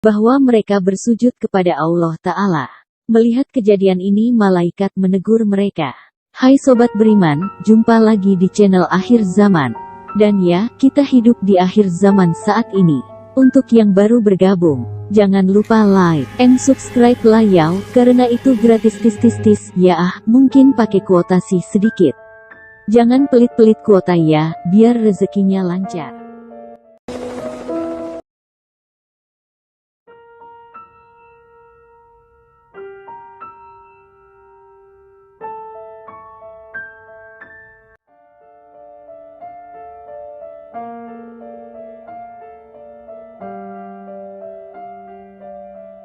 bahwa mereka bersujud kepada Allah Ta'ala. Melihat kejadian ini, malaikat menegur mereka. Hai sobat beriman, jumpa lagi di channel Akhir Zaman. Dan ya, kita hidup di akhir zaman saat ini. Untuk yang baru bergabung, jangan lupa like and subscribe lah ya, karena itu gratis tis. Ya mungkin pakai kuota sih sedikit. Jangan pelit-pelit kuota ya, biar rezekinya lancar.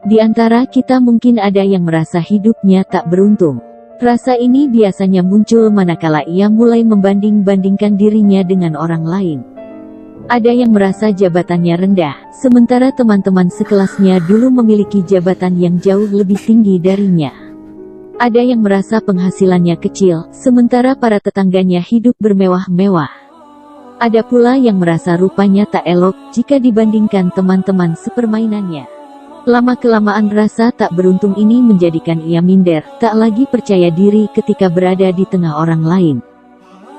Di antara kita mungkin ada yang merasa hidupnya tak beruntung. Rasa ini biasanya muncul manakala ia mulai membanding-bandingkan dirinya dengan orang lain. Ada yang merasa jabatannya rendah, sementara teman-teman sekelasnya dulu memiliki jabatan yang jauh lebih tinggi darinya. Ada yang merasa penghasilannya kecil, sementara para tetangganya hidup bermewah-mewah. Ada pula yang merasa rupanya tak elok jika dibandingkan teman-teman sepermainannya. Lama-kelamaan rasa tak beruntung ini menjadikan ia minder, tak lagi percaya diri ketika berada di tengah orang lain.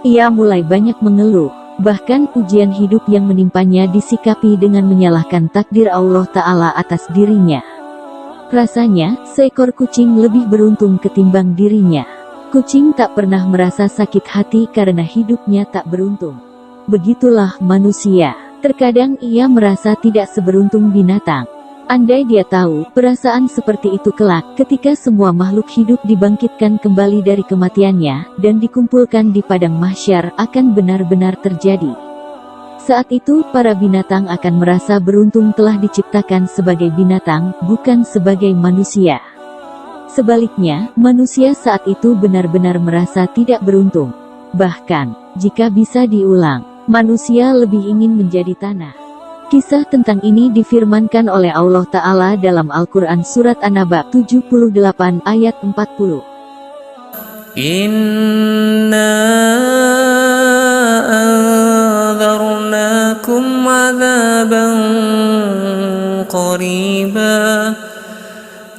Ia mulai banyak mengeluh, bahkan ujian hidup yang menimpanya disikapi dengan menyalahkan takdir Allah Ta'ala atas dirinya. Rasanya, seekor kucing lebih beruntung ketimbang dirinya. Kucing tak pernah merasa sakit hati karena hidupnya tak beruntung. Begitulah manusia, terkadang ia merasa tidak seberuntung binatang. Andai dia tahu, perasaan seperti itu kelak, ketika semua makhluk hidup dibangkitkan kembali dari kematiannya, dan dikumpulkan di padang mahsyar, akan benar-benar terjadi. Saat itu, para binatang akan merasa beruntung telah diciptakan sebagai binatang, bukan sebagai manusia. Sebaliknya, manusia saat itu benar-benar merasa tidak beruntung. Bahkan, jika bisa diulang, manusia lebih ingin menjadi tanah. Kisah tentang ini difirmankan oleh Allah Ta'ala dalam Al-Quran Surat An-Naba 78 ayat 40. Inna anzarnakum azaban qariba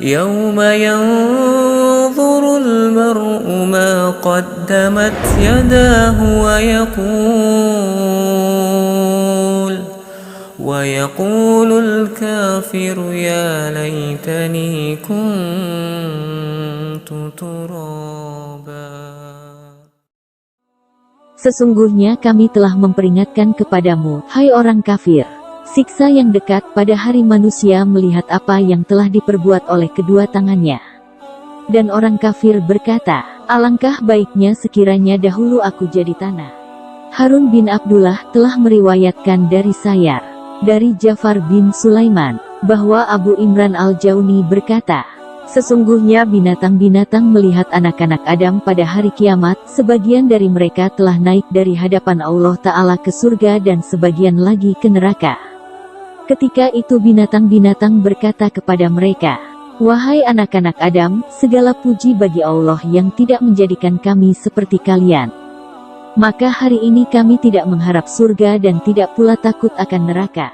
yawma yanzurul mar'u ma qaddamat yadahu ويقول الكافر يا ليتني كنت ترابا. Sesungguhnya kami telah memperingatkan kepadamu, hai orang kafir, siksa yang dekat pada hari manusia melihat apa yang telah diperbuat oleh kedua tangannya. Dan orang kafir berkata, alangkah baiknya sekiranya dahulu aku jadi tanah. Harun bin Abdullah telah meriwayatkan dari Sayar, dari Ja'far bin Sulaiman, bahwa Abu Imran Al-Jauni berkata, sesungguhnya binatang-binatang melihat anak-anak Adam pada hari kiamat, sebagian dari mereka telah naik dari hadapan Allah Ta'ala ke surga dan sebagian lagi ke neraka. Ketika itu binatang-binatang berkata kepada mereka, wahai anak-anak Adam, segala puji bagi Allah yang tidak menjadikan kami seperti kalian. Maka hari ini kami tidak mengharap surga dan tidak pula takut akan neraka.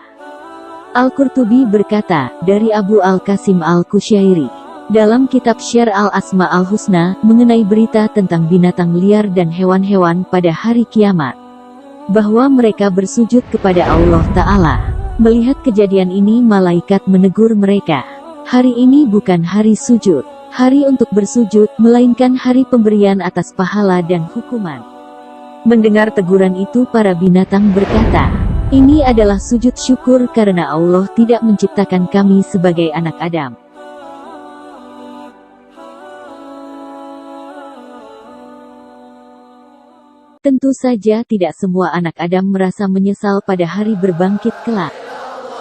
Al-Qurtubi berkata, dari Abu Al-Qasim Al-Kusyairi, dalam kitab Syar Al-Asma Al-Husna, mengenai berita tentang binatang liar dan hewan-hewan pada hari kiamat, bahwa mereka bersujud kepada Allah Ta'ala. Melihat kejadian ini, malaikat menegur mereka, hari ini bukan hari sujud, hari untuk bersujud, melainkan hari pemberian atas pahala dan hukuman. Mendengar teguran itu, para binatang berkata, ini adalah sujud syukur karena Allah tidak menciptakan kami sebagai anak Adam. Tentu saja tidak semua anak Adam merasa menyesal pada hari berbangkit kelak.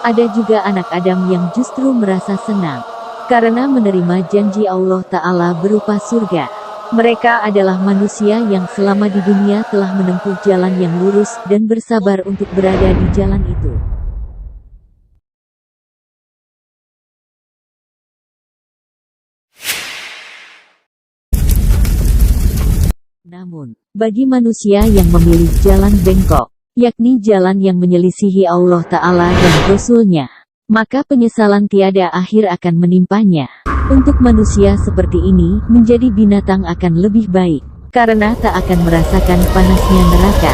Ada juga anak Adam yang justru merasa senang, karena menerima janji Allah Ta'ala berupa surga. Mereka adalah manusia yang selama di dunia telah menempuh jalan yang lurus, dan bersabar untuk berada di jalan itu. Namun, bagi manusia yang memilih jalan bengkok, yakni jalan yang menyelisihi Allah Ta'ala dan Rasul-Nya, maka penyesalan tiada akhir akan menimpanya. Untuk manusia seperti ini, menjadi binatang akan lebih baik, karena tak akan merasakan panasnya neraka.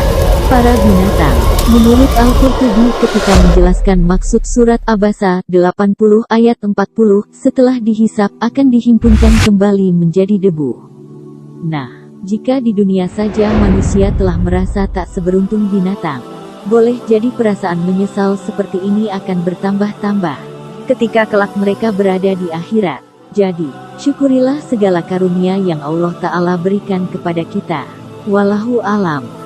Para binatang. Menurut Al-Qurtubi ketika menjelaskan maksud surat Abasa 80 ayat 40, setelah dihisap akan dihimpunkan kembali menjadi debu. Nah, jika di dunia saja manusia telah merasa tak seberuntung binatang, boleh jadi perasaan menyesal seperti ini akan bertambah-tambah ketika kelak mereka berada di akhirat. Jadi, syukurilah segala karunia yang Allah Ta'ala berikan kepada kita. Wallahu alam.